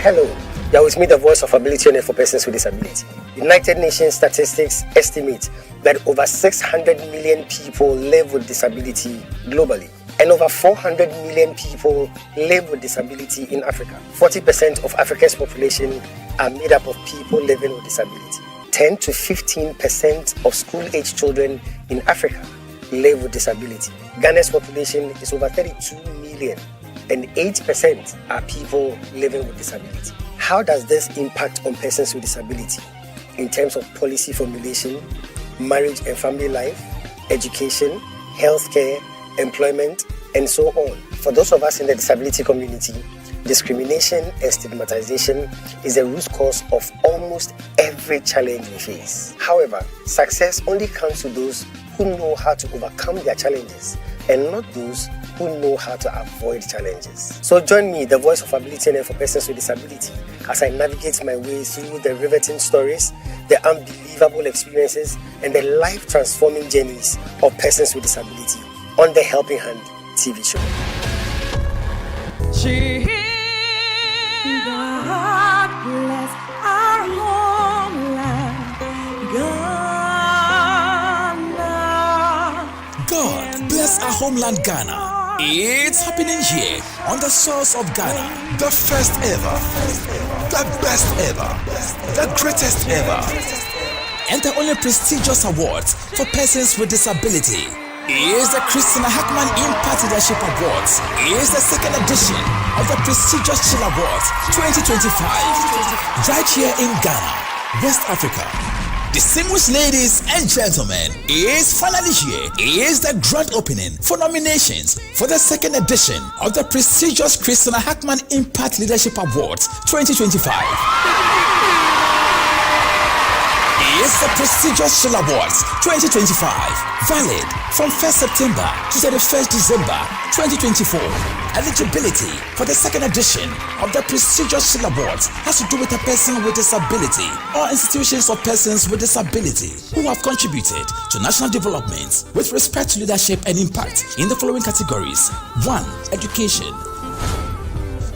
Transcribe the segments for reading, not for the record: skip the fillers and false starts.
Hello, you're with me, the voice of ability for persons with disability. United Nations statistics estimate that over 600 million people live with disability globally, and over 400 million people live with disability in Africa. 40% of Africa's population are made up of people living with disability. 10 to 15% of school-age children in Africa live with disability. Ghana's population is over 32 million, and 8% are people living with disability. How does this impact on persons with disability in terms of policy formulation, marriage and family life, education, healthcare, employment, and so on? For those of us in the disability community, discrimination and stigmatization is the root cause of almost every challenge we face. However, success only comes to those who know how to overcome their challenges and not those who know how to avoid challenges. So join me, the voice of ability and for persons with disability, as I navigate my way through the riveting stories, the unbelievable experiences, and the life-transforming journeys of persons with disability on the Helping Hand TV show. God bless our homeland, Ghana. God bless our homeland, Ghana. It's happening here on the source of Ghana. The first ever, the best ever, the greatest ever, and the only prestigious awards for persons with disability is the Christina Hackman Impact Leadership Awards. Is the second edition of the prestigious CHIL Awards 2025, right here in Ghana, West Africa. Distinguished ladies and gentlemen, is finally here. Is the grand opening for nominations for the second edition of the prestigious Christina Hackman Impact Leadership Awards 2025. Is the prestigious CHIL Awards 2025, valid from 1st September to 31st December 2024. Eligibility for the second edition of the prestigious CHIL Awards has to do with a person with disability or institutions of persons with disability who have contributed to national development with respect to leadership and impact in the following categories: 1. Education,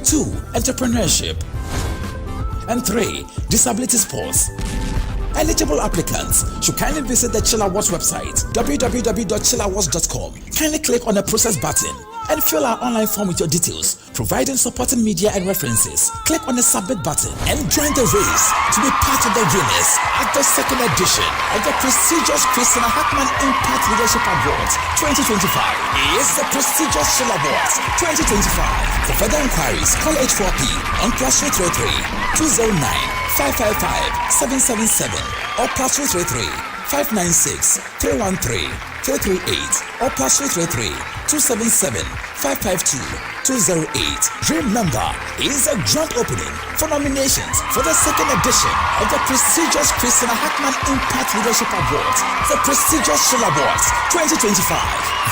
2. Entrepreneurship, and 3. Disability sports. Eligible applicants should kindly visit the CHIL Awards website, www.chilawards.com. Kindly click on the process button and fill our online form with your details, providing supporting media and references. Click on the submit button and join the race to be part of the winners at the second edition of the prestigious Christina Hackman Impact Leadership Awards 2025. Is the prestigious CHIL Awards 2025. For further inquiries, call H4P on +233 209 555-777 or +233 596 313 338 or +233 277 552 208. Remember, it is a grand opening for nominations for the second edition of the prestigious Christina Hackman Impact Leadership Awards, the prestigious CHIL Awards 2025,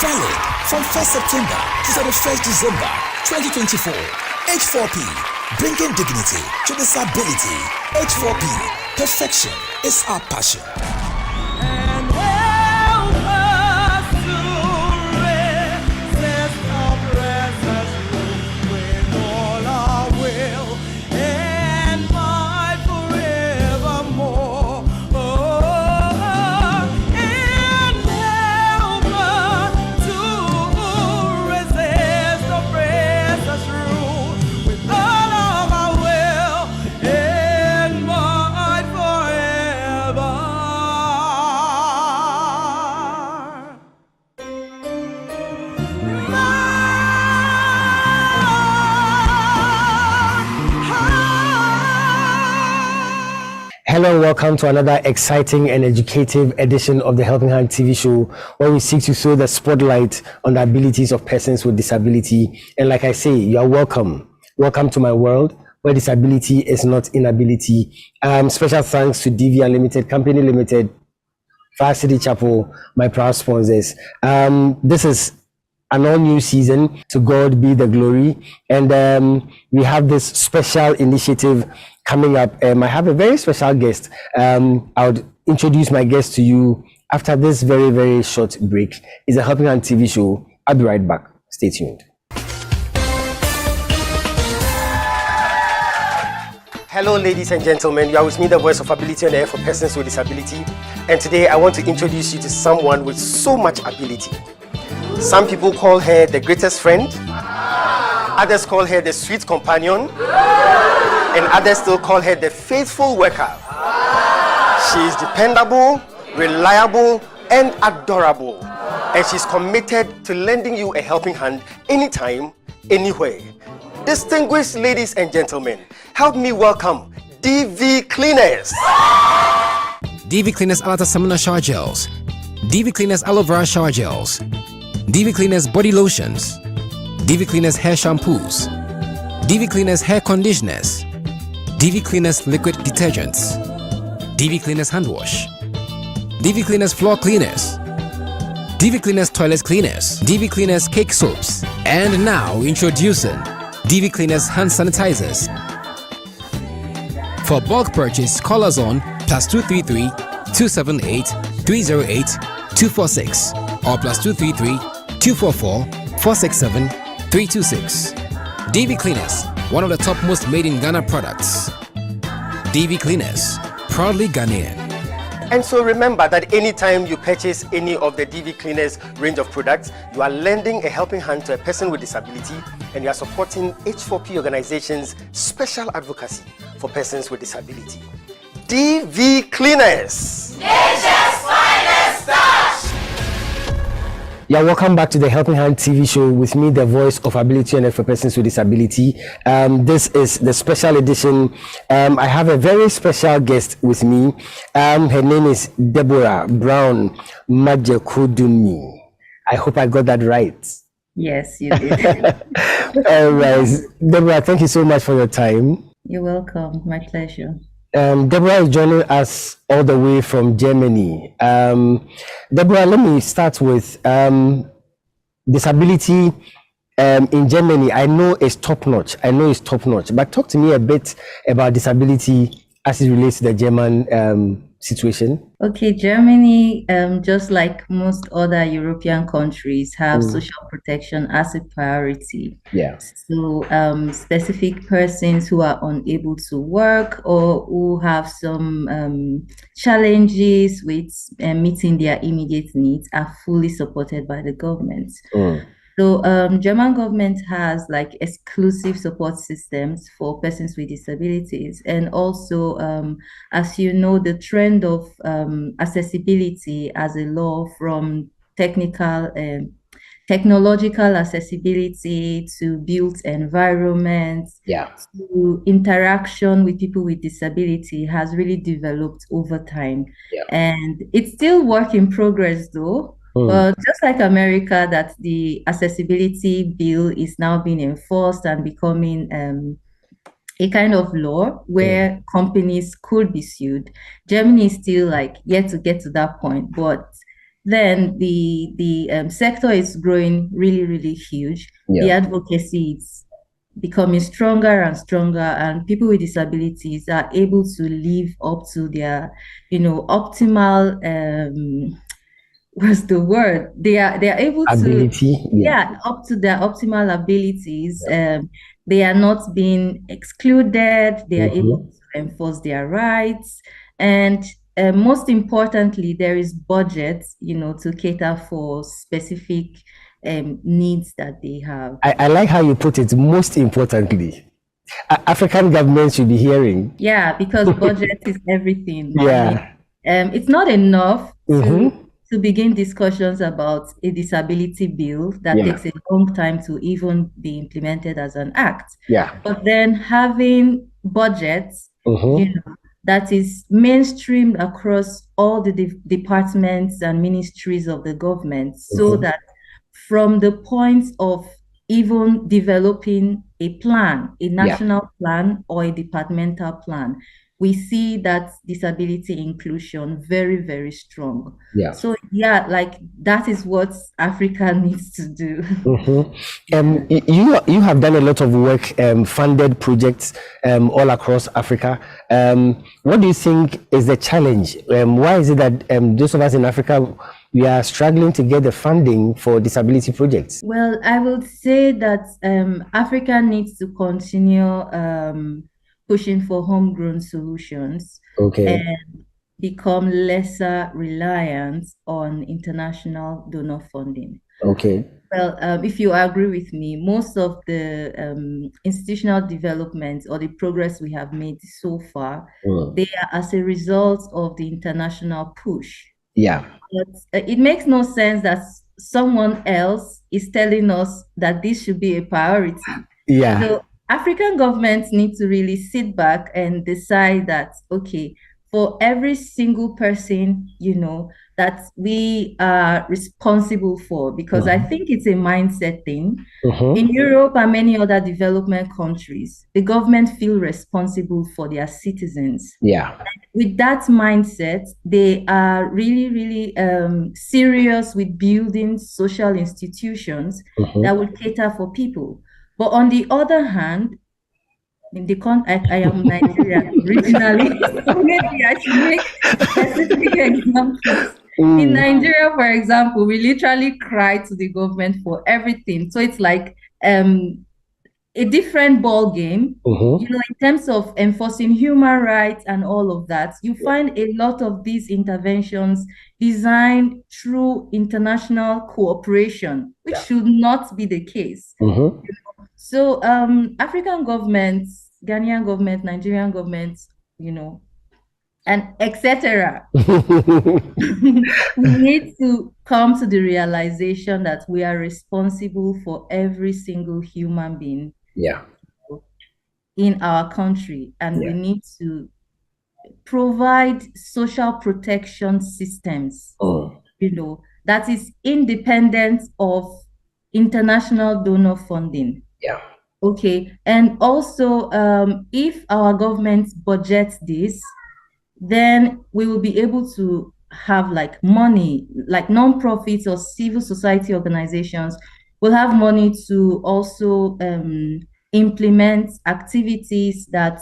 valid from 1st September to 31st December 2024. H4P, bringing dignity to disability. H4P, perfection is our passion. And help us to resist oppressors with all our will and fight forevermore. Oh, and help us to resist oppressors rule with all of our will and fight forever. Hello and welcome to another exciting and educative edition of the Helping Hand TV show, where we seek to throw the spotlight on the abilities of persons with disability. And like I say, you are welcome. Welcome to my world, where disability is not inability. Special thanks to DV Unlimited Company Limited, Far City Chapel, my proud sponsors. This is an all-new season. To God be the glory. And we have this special initiative coming up. I have a very special guest. I would introduce my guest to you after this very, very short break. It's a Helping Hand TV show. I'll be right back. Stay tuned. Hello, ladies and gentlemen. You are with me, the voice of ability on air for persons with disability. And today I want to introduce you to someone with so much ability. Some people call her the greatest friend. Others call her the sweet companion. And others still call her the faithful worker. She is dependable, reliable, and adorable. And she's committed to lending you a helping hand anytime, anywhere. Distinguished ladies and gentlemen, help me welcome DV Cleaners. DV Cleaners Alata Samana Shower Gels, DV Cleaners Aloe Vera Shower Gels, DV Cleaners Body Lotions, DV Cleaners Hair Shampoos, DV Cleaners Hair Conditioners, DV Cleaners Liquid Detergents, DV Cleaners Hand Wash, DV Cleaners Floor Cleaners, DV Cleaners Toilet Cleaners, DV Cleaners Cake Soaps, and now introducing DV Cleaners Hand Sanitizers. For bulk purchase, call us on +233 278 308 246 or +233 244 467 326. DV Cleaners, one of the top most made in Ghana products. DV Cleaners, proudly Ghanaian. And so remember that anytime you purchase any of the DV Cleaners range of products, you are lending a helping hand to a person with disability, and you are supporting H4P Organization's special advocacy for persons with disability. DV Cleaners. Nature's finest touch. Yeah, welcome back to the Helping Hand TV show with me, the voice of ability and for persons with disability. This is the special edition. I have a very special guest with me. Her name is Deborah Brown Majekodunmi. I hope I got that right. Yes, you did. All right, Deborah, thank you so much for your time. You're welcome. My pleasure. Deborah is joining us all the way from Germany. Deborah, let me start with disability in Germany. I know it's top notch. But talk to me a bit about disability as it relates to the German situation. Okay, Germany, just like most other European countries, have social protection as a priority. Yeah. So specific persons who are unable to work or who have some challenges with meeting their immediate needs are fully supported by the government. So German government has like exclusive support systems for persons with disabilities, and also, as you know, the trend of accessibility as a law, from technological accessibility to built environments, to interaction with people with disability, has really developed over time. And it's still work in progress though. But just like America, that the accessibility bill is now being enforced and becoming a kind of law where companies could be sued. Germany is still like yet to get to that point, but then the sector is growing really, really huge. The advocacy is becoming stronger and stronger, and people with disabilities are able to live up to their, optimal what's the word? They are able Ability, to up to their optimal abilities. They are not being excluded. They are able to enforce their rights, and most importantly, there is budget, to cater for specific needs that they have. I like how you put it. Most importantly, African governments should be hearing. Yeah, because budget is everything. Yeah, it's not enough to begin discussions about a disability bill that takes a long time to even be implemented as an act. But then having budgets, that is mainstreamed across all the departments and ministries of the government, so that from the point of even developing a plan, a national plan or a departmental plan, we see that disability inclusion very, very strong. So like that is what Africa needs to do. You have done a lot of work, funded projects all across Africa. What do you think is the challenge? Why is it that those of us in Africa, we are struggling to get the funding for disability projects? Well, I would say that Africa needs to continue pushing for homegrown solutions and become lesser reliant on international donor funding. Well, if you agree with me, most of the institutional development or the progress we have made so far, they are as a result of the international push. But it makes no sense that someone else is telling us that this should be a priority. So African governments need to really sit back and decide that, okay, for every single person, that we are responsible for, because I think it's a mindset thing. In Europe and many other development countries, the government feel responsible for their citizens. With that mindset, they are really, really serious with building social institutions that will cater for people. But on the other hand, I am Nigerian originally, so maybe I should make specific examples. In Nigeria, for example, we literally cry to the government for everything. So it's like a different ball game. In terms of enforcing human rights and all of that, you find a lot of these interventions designed through international cooperation, which should not be the case. So African governments, Ghanaian government, Nigerian governments, and etc. We need to come to the realization that we are responsible for every single human being in our country, and we need to provide social protection systems, that is independent of international donor funding. Okay, and also if our government budgets this, then we will be able to have like money, like non-profits or civil society organizations will have money to also implement activities that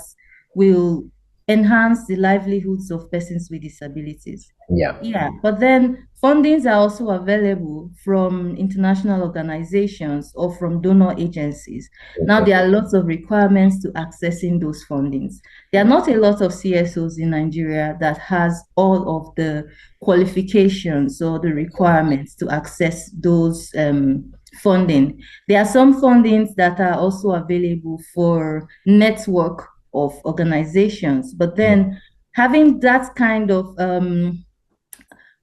will enhance the livelihoods of persons with disabilities. But then fundings are also available from international organizations or from donor agencies. Now there are lots of requirements to accessing those fundings. There are not a lot of CSOs in Nigeria that has all of the qualifications or the requirements to access those funding. There are some fundings that are also available for network of organizations, but then having that kind of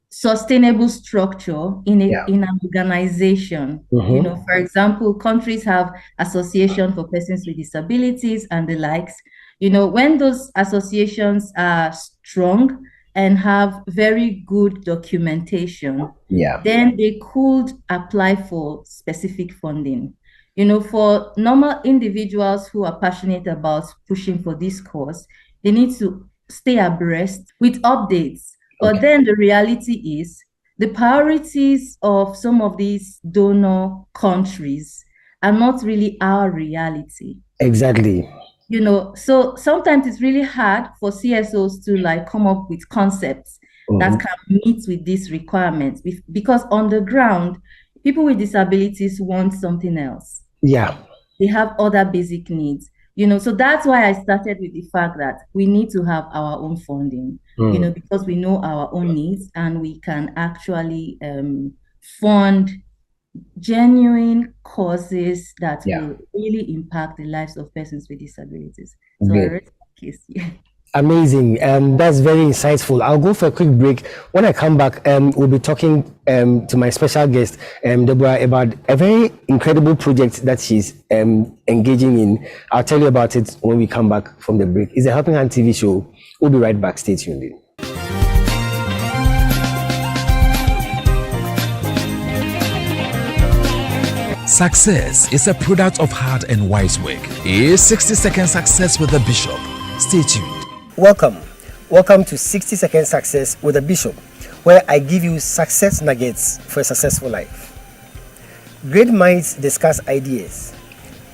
sustainable structure in an organization, for example, countries have association for persons with disabilities and the likes. When those associations are strong and have very good documentation, then they could apply for specific funding. For normal individuals who are passionate about pushing for this cause, they need to stay abreast with updates. But then the reality is the priorities of some of these donor countries are not really our reality. So sometimes it's really hard for CSOs to come up with concepts that can meet with these requirements, because on the ground, people with disabilities want something else. They have other basic needs. So that's why I started with the fact that we need to have our own funding, because we know our own needs and we can actually fund genuine causes that will really impact the lives of persons with disabilities. So I rest my case. Amazing. That's very insightful. I'll go for a quick break. When I come back, we'll be talking to my special guest, Deborah, about a very incredible project that she's engaging in. I'll tell you about it when we come back from the break. It's a Helping Hand TV show. We'll be right back. Stay tuned in. Success is a product of hard and wise work. Here's 60-second success with the Bishop. Stay tuned. Welcome to 60-second success with the Bishop, where I give you success nuggets for a successful life. Great minds discuss ideas.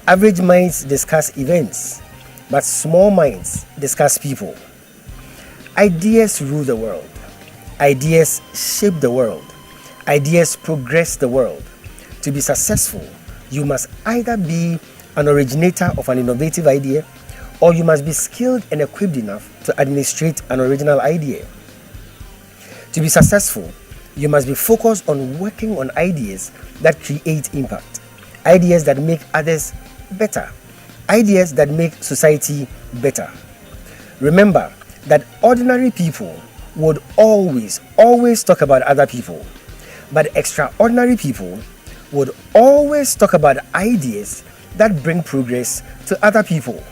Average minds discuss events, but small minds discuss people. Ideas rule the world. Ideas shape the world. Ideas progress the world. To be successful, you must either be an originator of an innovative idea, or you must be skilled and equipped enough to administrate an original idea. To be successful, you must be focused on working on ideas that create impact, ideas that make others better, ideas that make society better. Remember that ordinary people would always talk about other people, but extraordinary people would always talk about ideas that bring progress to other people.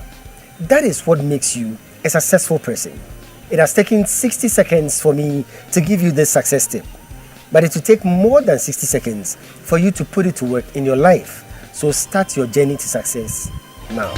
That is what makes you a successful person. It has taken 60 seconds for me to give you this success tip, but it will take more than 60 seconds for you to put it to work in your life. So start your journey to success now.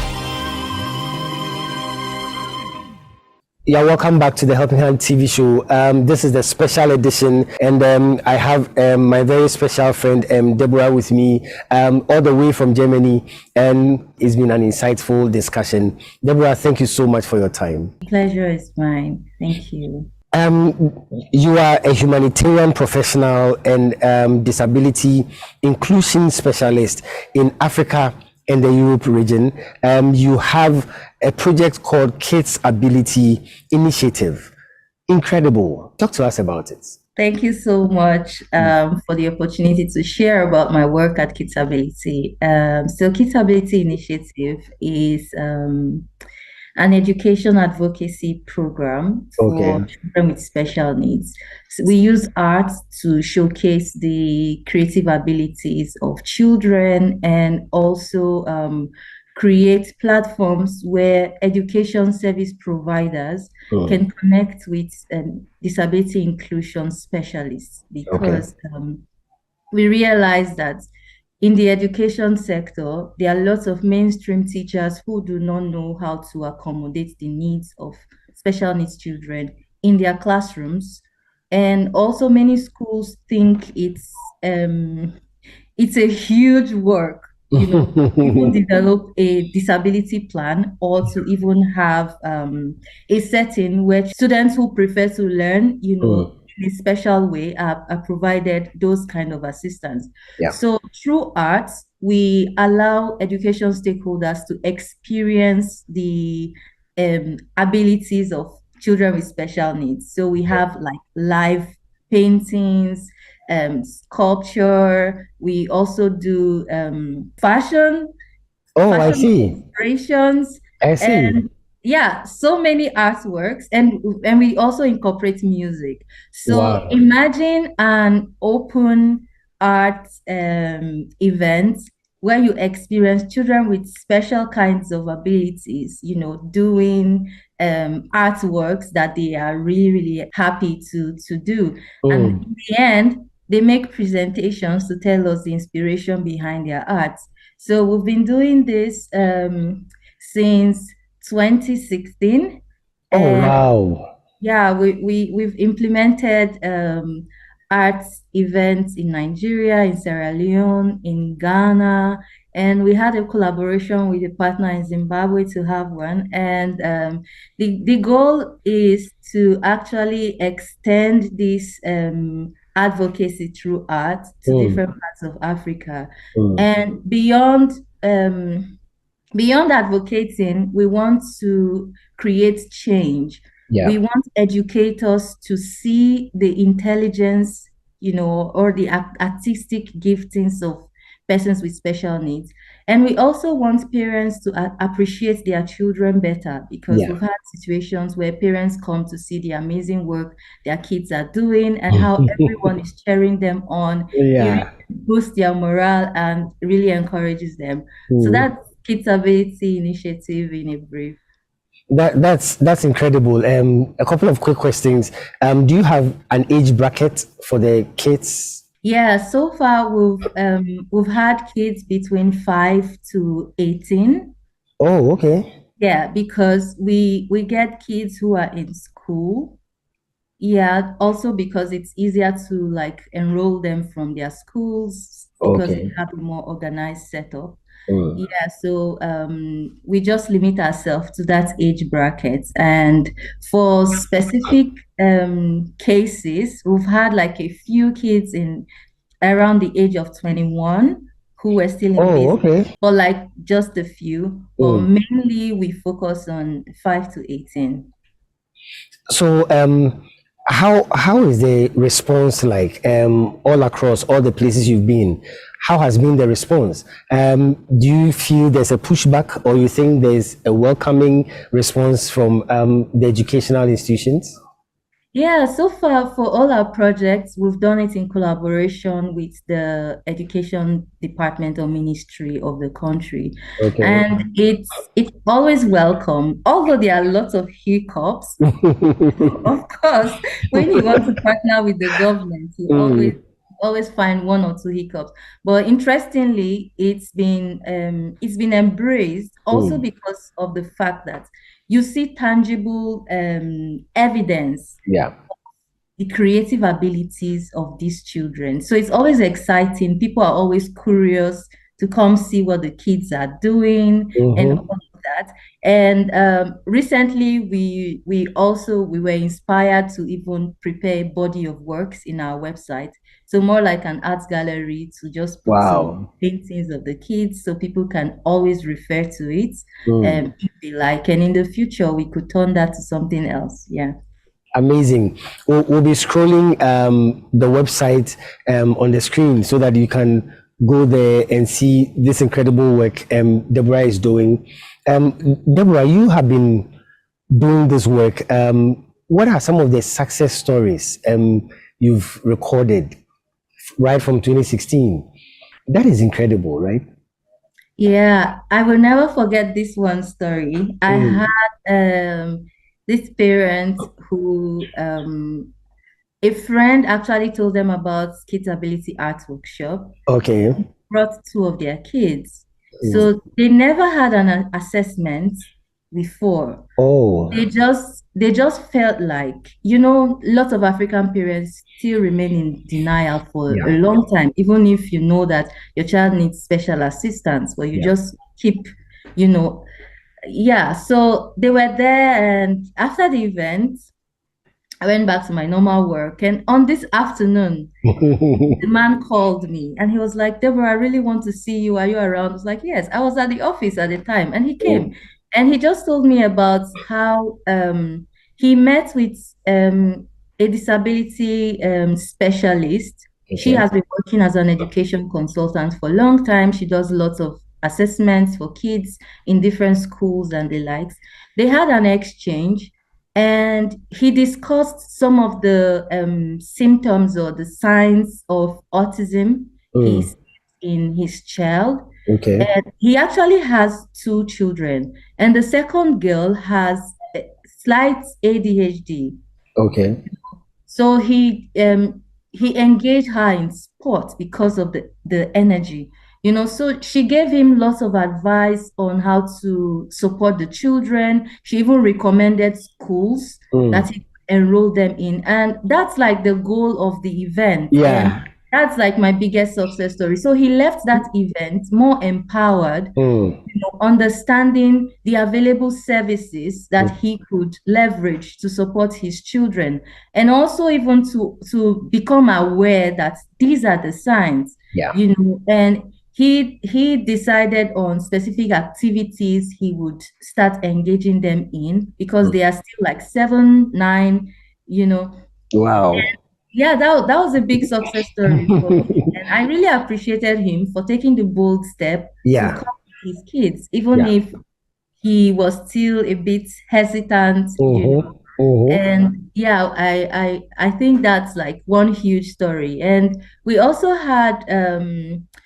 Yeah, welcome back to the Helping Hand TV show. This is the special edition, and I have my very special friend Deborah with me, all the way from Germany, and it's been an insightful discussion. Deborah, thank you so much for your time. Pleasure is mine. Thank you. You are a humanitarian professional and disability inclusion specialist in Africa and the Europe region. You have a project called Kids Ability Initiative. Incredible. Talk to us about it. Thank you so much for the opportunity to share about my work at Kids Ability. So Kids Ability Initiative is an education advocacy program for children with special needs. So we use art to showcase the creative abilities of children and also create platforms where education service providers can connect with disability inclusion specialists, because we realize that in the education sector, there are lots of mainstream teachers who do not know how to accommodate the needs of special needs children in their classrooms. And also many schools think it's a huge work, to develop a disability plan, or to even have a setting where students who prefer to learn, in a special way are provided those kind of assistance. So through art, we allow education stakeholders to experience the abilities of children with special needs. So we have like live paintings, sculpture. We also do fashion. I see. Illustrations. I see. And yeah, so many artworks, and we also incorporate music. So imagine an open art event where you experience children with special kinds of abilities, doing artworks that they are really, really happy to do. And in the end, they make presentations to tell us the inspiration behind their art. So we've been doing this since 2016. Yeah, we've implemented arts events in Nigeria, in Sierra Leone, in Ghana, and we had a collaboration with a partner in Zimbabwe to have one. And the goal is to actually extend this advocacy through art to different parts of Africa. And beyond advocating, we want to create change. We want educators to see the intelligence, or the artistic giftings of persons with special needs. And we also want parents to appreciate their children better, because we've had situations where parents come to see the amazing work their kids are doing and how everyone is cheering them on. It really boosts their morale and really encourages them. So that's Kids Ability Initiative in a brief. That's incredible. A couple of quick questions. Do you have an age bracket for the kids? Yeah, so far we've had kids between 5 to 18. Oh, okay. Yeah, because we get kids who are in school. Yeah, also because it's easier to like enroll them from their schools, because they have a more organized setup. Yeah, so we just limit ourselves to that age bracket. And for specific cases, we've had like a few kids in around the age of 21 who were still in business, but like just a few. But mainly we focus on 5 to 18. So how is the response like all across all the places you've been? How has been the response? Do you feel there's a pushback, or you think there's a welcoming response from the educational institutions? Yeah, so far for all our projects, we've done it in collaboration with the education department or ministry of the country. And it's always welcome, although there are lots of hiccups. Of course, when you want to partner with the government, you always find one or two hiccups. But interestingly, it's been embraced also because of the fact that you see tangible evidence the creative abilities of these children. So it's always exciting. People are always curious to come see what the kids are doing and all of that. And recently we were inspired to even prepare a body of works in our website. So more like an arts gallery to just put some paintings of the kids so people can always refer to it if they like. And in the future, we could turn that to something else. Yeah. Amazing. We'll be scrolling the website on the screen so that you can go there and see this incredible work Deborah is doing. Deborah, you have been doing this work. What are some of the success stories you've recorded right from 2016? That is incredible, right? Yeah, I will never forget this one story. I had this parent who a friend actually told them about Kids Ability Art Workshop. Brought two of their kids. So they never had an assessment before. They just felt like, lots of African parents still remain in denial for a long time, even if you know that your child needs special assistance, but you just keep, so they were there, and after the event, I went back to my normal work, and on this afternoon, the man called me and he was like, Deborah, I really want to see you. Are you around? I was like, yes. I was at the office at the time, and he came and he just told me about how he met with a disability specialist. She has been working as an education consultant for a long time. She does lots of assessments for kids in different schools and the likes. They had an exchange, and he discussed some of the symptoms or the signs of autism he's in his child. And he actually has two children, and the second girl has slight ADHD. So he engaged her in sport because of the energy. So she gave him lots of advice on how to support the children. She even recommended schools that he enrolled them in. And that's like the goal of the event. And that's like my biggest success story. So he left that event more empowered, understanding the available services that he could leverage to support his children, and also even to become aware that these are the signs, and he decided on specific activities he would start engaging them in, because they are still like 7, 9, Wow. Yeah, that was a big success story for me. And I really appreciated him for taking the bold step to come with his kids, even if he was still a bit hesitant, And I think that's like one huge story. And we also had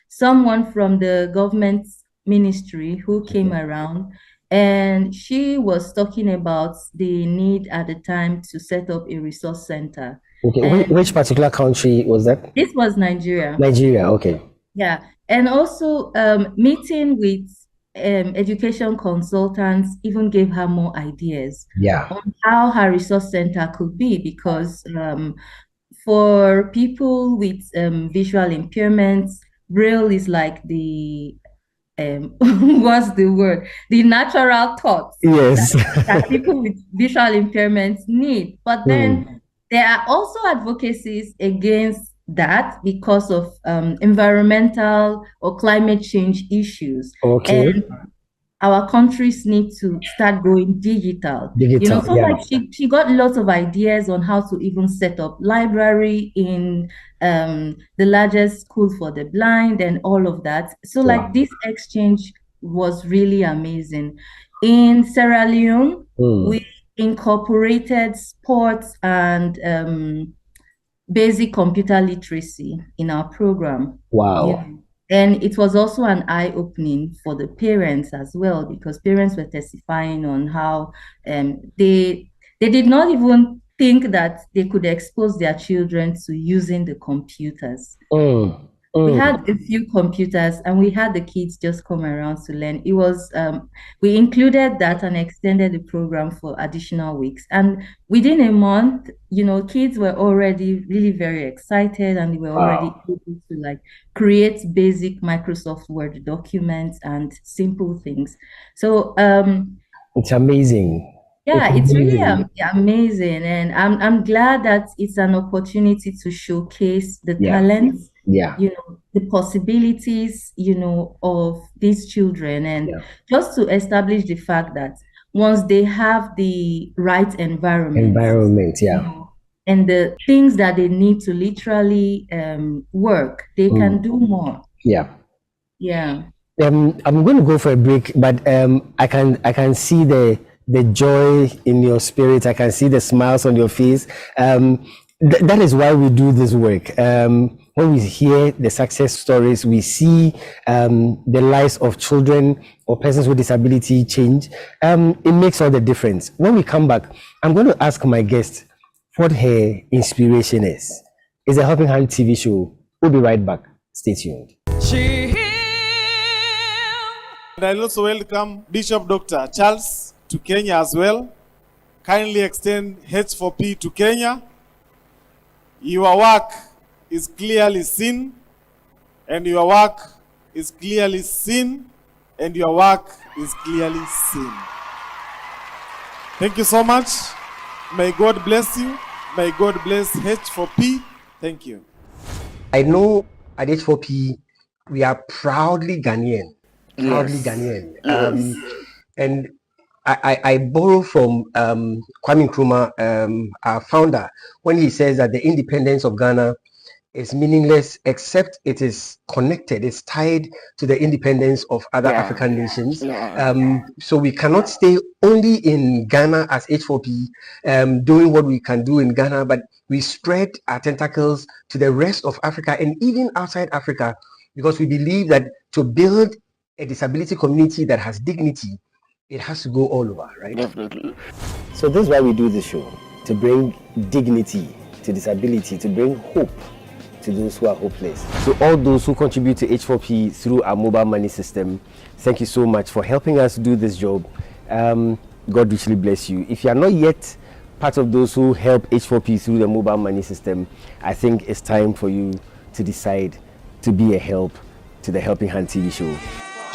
someone from the government ministry who came around, and she was talking about the need at the time to set up a resource center. Which particular country was that? This was Nigeria. Okay. Yeah. And also meeting with education consultants even gave her more ideas on how her resource center could be, because for people with visual impairments, Braille is like the what's the word? The natural thoughts that people with visual impairments need. But then there are also advocacies against that because of environmental or climate change issues. Okay. And our countries need to start going digital. So like she got lots of ideas on how to even set up library in the largest school for the blind and all of that. So like this exchange was really amazing. In Sierra Leone, we incorporated sports and basic computer literacy in our program. Wow. And it was also an eye-opening for the parents as well, because parents were testifying on how they did not even think that they could expose their children to using the computers. We had a few computers and we had the kids just come around to learn. It was, we included that and extended the program for additional weeks. And within a month, kids were already really very excited and they were already able to like create basic Microsoft Word documents and simple things. So it's amazing. Yeah, it's really amazing. And I'm glad that it's an opportunity to showcase the talents, the possibilities, of these children, and just to establish the fact that once they have the right environment, and the things that they need to literally work, they can do more. I'm going to go for a break, but I can see the joy in your spirit. I can see the smiles on your face. That is why we do this work. When we hear the success stories, we see the lives of children or persons with disability change. It makes all the difference. When we come back, I'm going to ask my guest what her inspiration is. It's a Helping Hand TV show. We'll be right back. Stay tuned. And I also welcome Bishop Dr. Charles to Kenya as well. Kindly extend H4P to Kenya. Your work is clearly seen, and your work is clearly seen, and your work is clearly seen. Thank you so much. May God bless you. May God bless H4P. Thank you. I know at H4P we are proudly Ghanaian. Proudly Ghanaian. And I borrow from Kwame Nkrumah, our founder, when he says that the independence of Ghana is meaningless except it is connected, it's tied to the independence of other African nations. So we cannot stay only in Ghana as H4P, doing what we can do in Ghana, but we spread our tentacles to the rest of Africa and even outside Africa, because we believe that to build a disability community that has dignity, it has to go all over, right? Definitely. So this is why we do the show, to bring dignity to disability, to bring hope to those who are hopeless. So all those who contribute to H4P through our mobile money system, thank you so much for helping us do this job. God richly bless you. If you are not yet part of those who help H4P through the mobile money system, I think it's time for you to decide to be a help to the Helping Hand TV show.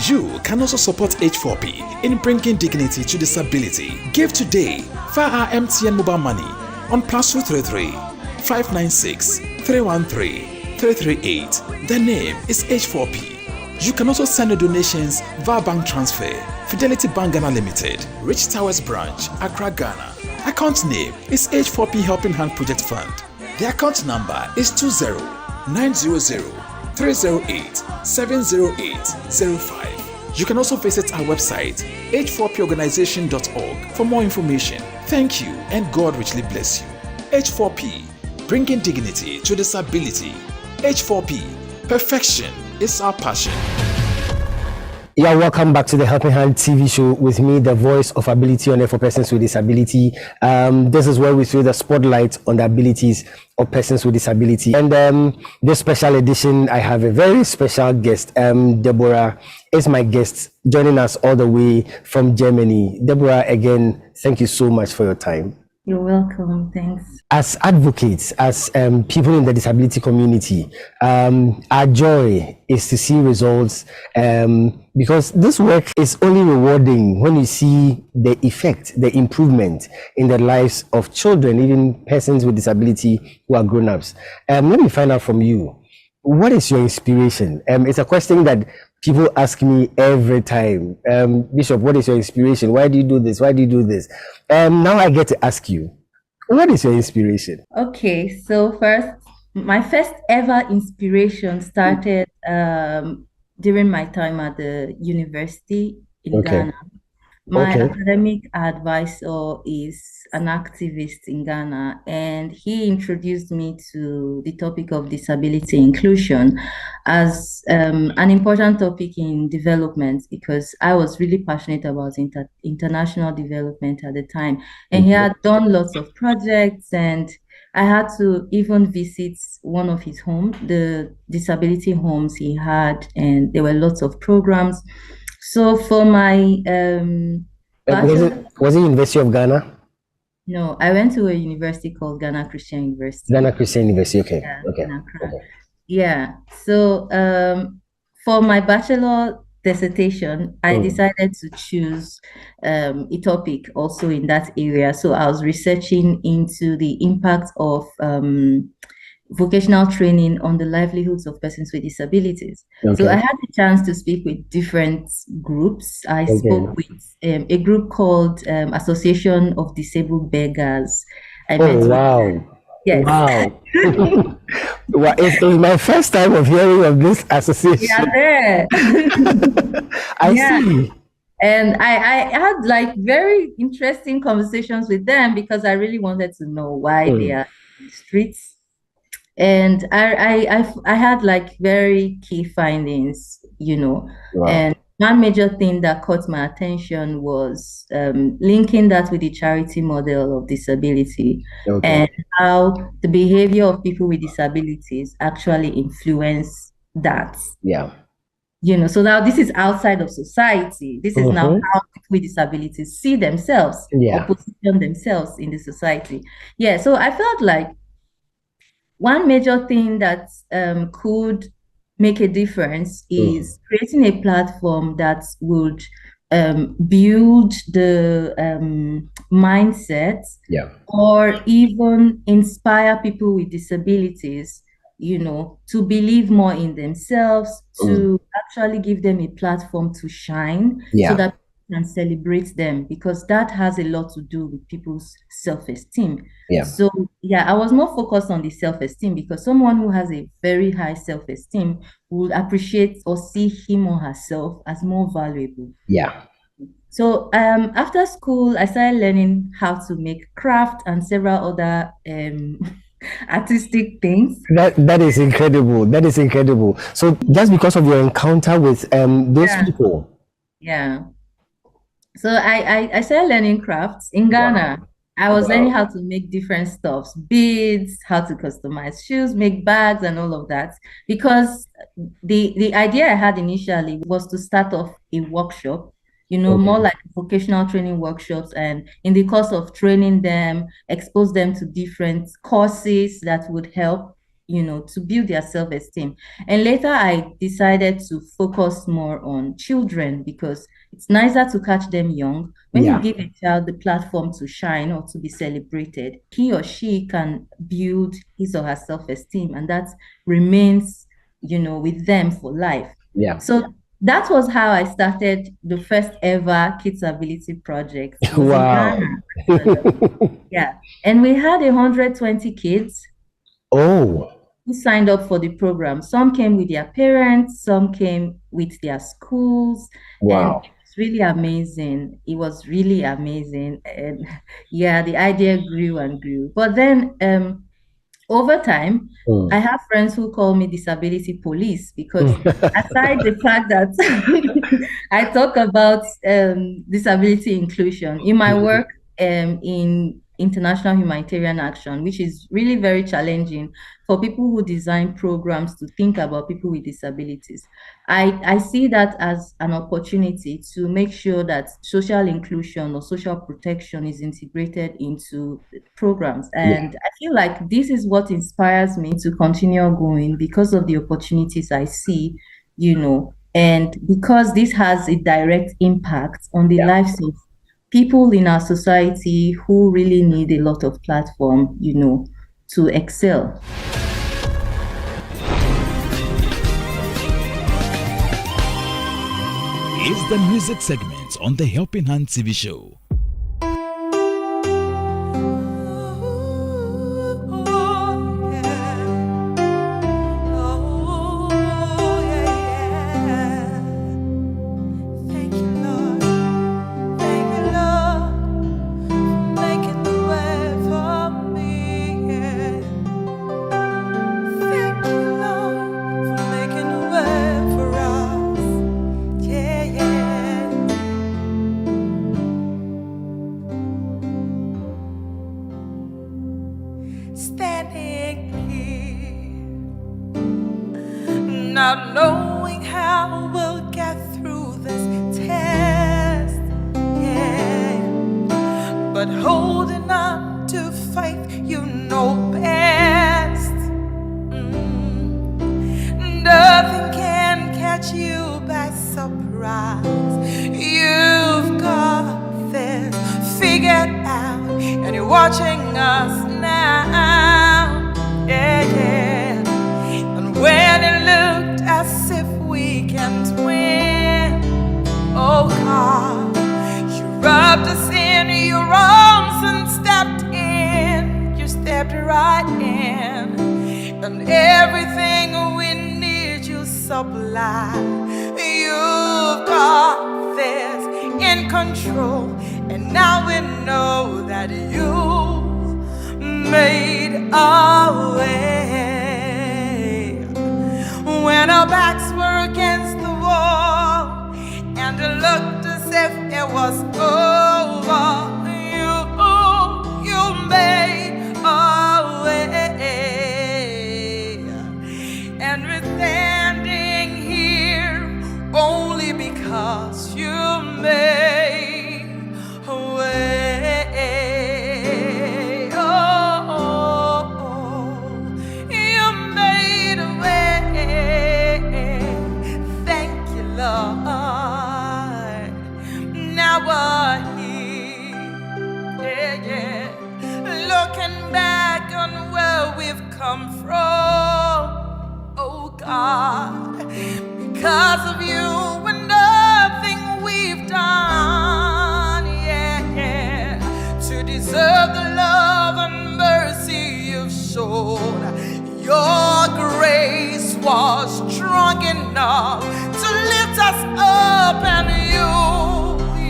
You can also support H4P in bringing dignity to disability. Give today via our MTN mobile money on +233 596 313 338. The name is H4P. You can also send your donations via bank transfer. Fidelity Bank Ghana Limited, Rich Towers Branch, Accra, Ghana. Account name is H4P Helping Hand Project Fund. The account number is 20900 308 70805. You can also visit our website H4POrganization.org for more information. Thank you and God richly bless you. H4P, bringing dignity to disability. H4P, perfection is our passion. Yeah, welcome back to the Helping Hand TV show with me, the voice of ability on air for persons with disability. This is where we throw the spotlight on the abilities of persons with disability. And this special edition, I have a very special guest. Deborah is my guest, joining us all the way from Germany. Deborah, again, thank you so much for your time. You're welcome. Thanks. As advocates, as people in the disability community, our joy is to see results, because this work is only rewarding when you see the effect, the improvement in the lives of children, even persons with disability who are grown-ups. Let me find out from you, what is your inspiration? It's a question that people ask me every time. Bishop, what is your inspiration? Why do you do this? Why do you do this? Now I get to ask you, what is your inspiration? Okay, so my first ever inspiration started during my time at the university in Ghana. My academic advisor is an activist in Ghana, and he introduced me to the topic of disability inclusion as an important topic in development, because I was really passionate about international development at the time. And he had done lots of projects, and I had to even visit one of his homes, the disability homes he had, and there were lots of programs. So for my was it University of Ghana? No, I went to a university called Ghana Christian University. Ghana Christian University, okay. Yeah, Okay. Yeah. So for my bachelor dissertation, I decided to choose a topic also in that area. So I was researching into the impact of vocational training on the livelihoods of persons with disabilities. So I had the chance to speak with different groups. I spoke with a group called Association of Disabled Beggars. Wow. Yes. Wow. Well, it's my first time of hearing of this association. Yeah, I see. And I had like very interesting conversations with them because I really wanted to know why they are in the streets. And I had like very key findings, Wow. And one major thing that caught my attention was linking that with the charity model of disability and how the behavior of people with disabilities actually influence that. Yeah. So now this is outside of society. This is now how people with disabilities see themselves or position themselves in the society. Yeah, so I felt like one major thing that could make a difference is creating a platform that would build the mindset or even inspire people with disabilities, to believe more in themselves, to actually give them a platform to shine so that can celebrate them, because that has a lot to do with people's self-esteem. So I was more focused on the self-esteem, because someone who has a very high self-esteem would appreciate or see him or herself as more valuable. So after school, I started learning how to make craft and several other artistic things. That is incredible. That is incredible. So just because of your encounter with those people. Yeah. So I started learning crafts in Ghana. Wow. I was learning how to make different stuffs, beads, how to customize shoes, make bags, and all of that. Because the idea I had initially was to start off a workshop, more like vocational training workshops, and in the course of training them, expose them to different courses that would help, to build their self-esteem. And later I decided to focus more on children, because it's nicer to catch them young. When you give a child the platform to shine or to be celebrated, he or she can build his or her self-esteem, and that remains, with them for life. So that was how I started the first ever Kids Ability Project. Wow. And we had 120 kids. Who signed up for the program. Some came with their parents, some came with their schools. Wow. And it was really amazing. It was really amazing. And the idea grew and grew. But then over time, I have friends who call me disability police, because aside the fact that I talk about disability inclusion in my work in international humanitarian action, which is really very challenging for people who design programs to think about people with disabilities. I see that as an opportunity to make sure that social inclusion or social protection is integrated into programs. And I feel like this is what inspires me to continue going because of the opportunities I see, and because this has a direct impact on the lives of people in our society who really need a lot of platform, to excel. Is the music segment on the Helping Hand TV show. Not knowing how we'll get through this test, but holding on to faith, you know best. Nothing can catch you by surprise. You've got this figured out, and you're watching us now, And when it looked as if we can't win, oh God, you rubbed us in your arms and stepped in. You stepped right in, and everything we need you supply. You've got this in control, and now we know that you made a way. When our backs were against the wall and it looked as if it was over, you made a way. And we're standing here only because you made a way. You made a way. Thank you, Lord. Now we're here, looking back on where we've come from, oh God, because of you and nothing we've done, to deserve the love and mercy you've shown. Your grace was strong enough to lift us up, and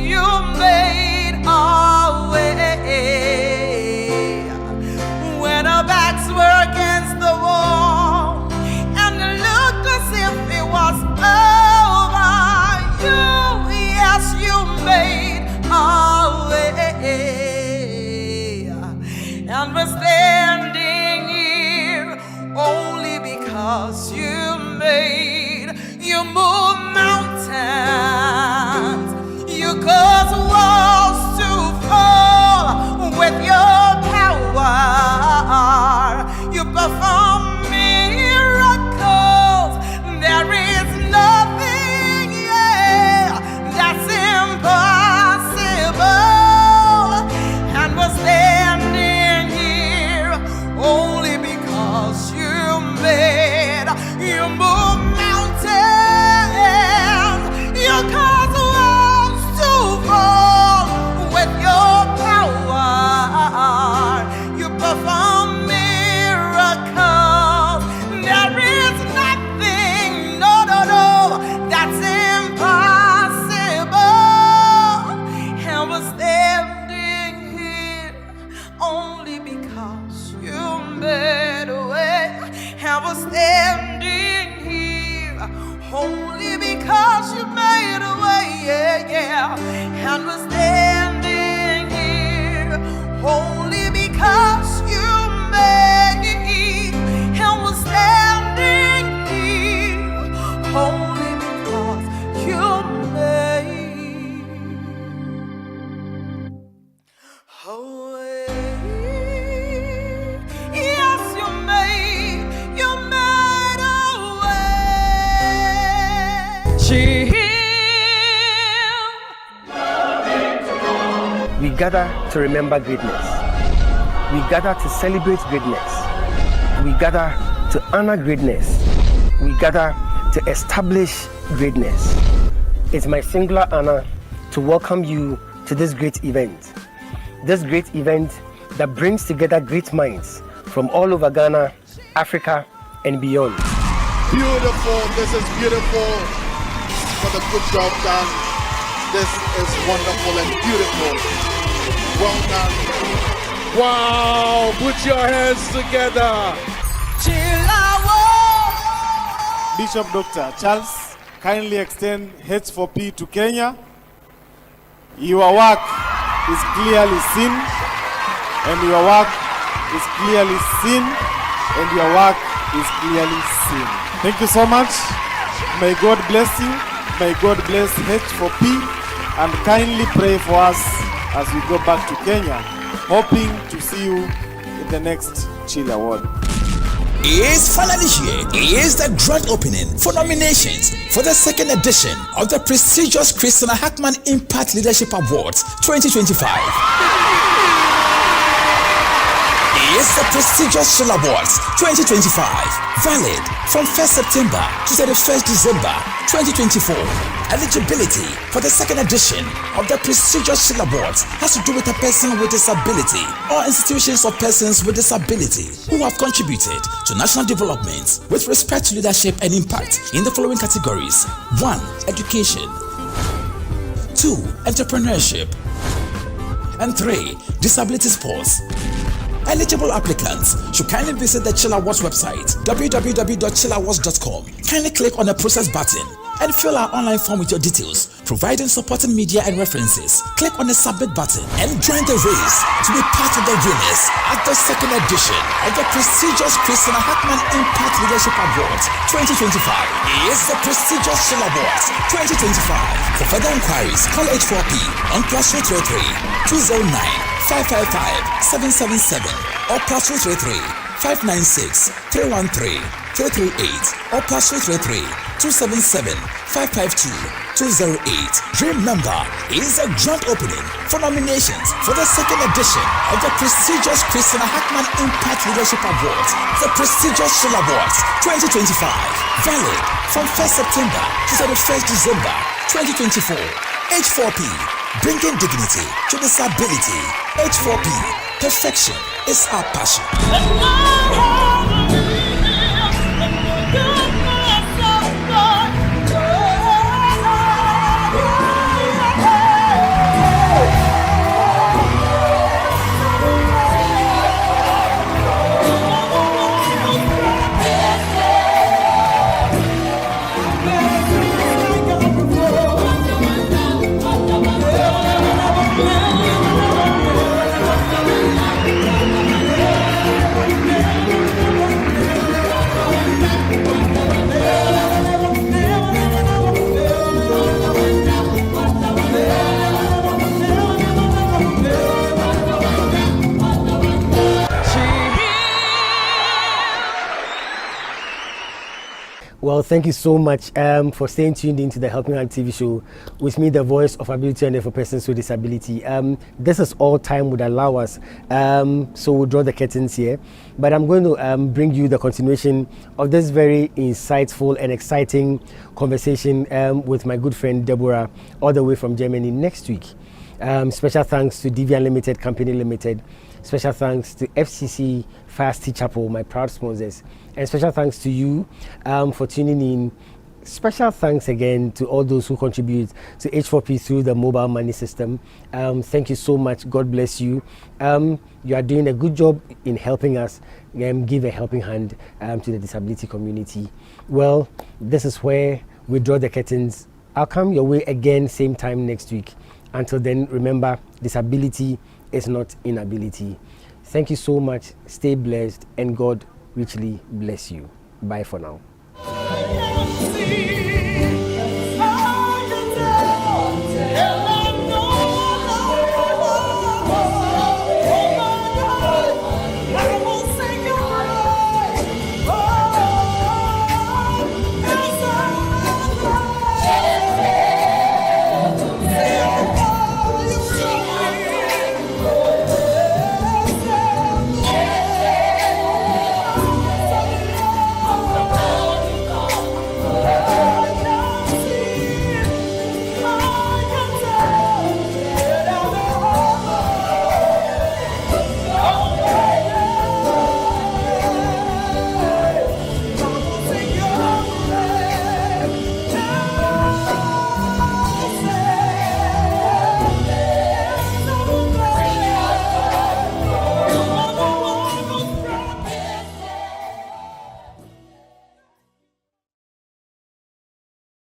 you made our way. When our backs were against the wall and it looked as if it was over, you made our way. And we're standing here only because you move mountains, you cause walls to fall with your power, you perform miracles. There is nothing, that's impossible. And we're standing here only because you move mountains, you cause walls to fall with your power, you perform miracles. There is nothing, no, that's impossible. And we're standing here only because you made a way. And we're standing here only because you made a way, And we're standing here only because you made. And we're standing here only because We gather to remember greatness. We gather to celebrate greatness. We gather to honor greatness. We gather to establish greatness. It's my singular honor to welcome you to this great event. This great event that brings together great minds from all over Ghana, Africa, and beyond. Beautiful. This is beautiful for the good job done. This is wonderful and beautiful. Well done. Wow. Put your hands together. CHIL Awards. Bishop Dr. Charles, kindly extend H4P to Kenya. Your work is clearly seen, and your work is clearly seen, and your work is clearly seen. Thank you so much. May God bless you. May God bless H4P, and kindly pray for us as we go back to Kenya, hoping to see you in the next CHIL Award. It's finally here. Here's the grand opening for nominations for the second edition of the prestigious Christina Hackman Impact Leadership Awards 2025. It's the prestigious CHIL Awards 2025, valid from 1st September to 31st December 2024. Eligibility for the second edition of the prestigious CHIL Awards has to do with a person with disability or institutions of persons with disability who have contributed to national development with respect to leadership and impact in the following categories: 1. Education, 2. Entrepreneurship, and 3. Disability sports. Eligible applicants should kindly visit the CHIL Awards website, www.chilawards.com. Kindly click on the process button and fill our online form with your details, providing supporting media and references. Click on the submit button and join the race to be part of the winners at the second edition of the prestigious Christina Hackman Impact Leadership Awards 2025. It's the prestigious CHIL Awards 2025. For further inquiries, call H4P on +233 209 555 777 or +233 596 313 338 or +233 277 552 208. Remember, it's a grand opening for nominations for the second edition of the prestigious Christina Hackman Impact Leadership Awards, the prestigious CHIL Awards 2025, valid from 1st September to 31st December 2024. H4P, bringing dignity to disability. H4P, perfection is our passion. Well, thank you so much for staying tuned into the Helping Hand TV show with me, the voice of ability and for persons with disability. This is all time would allow us, so we'll draw the curtains here. But I'm going to bring you the continuation of this very insightful and exciting conversation with my good friend Deborah, all the way from Germany next week. Special thanks to DV Unlimited Company Limited. Special thanks to FCC Fire City Chapel, my proud sponsors. And special thanks to you for tuning in. Special thanks again to all those who contribute to H4P through the mobile money system. Thank you so much. God bless you. You are doing a good job in helping us give a helping hand to the disability community. Well, this is where we draw the curtains. I'll come your way again same time next week. Until then, remember, disability is not inability. Thank you so much. Stay blessed and God richly bless you. Bye for now.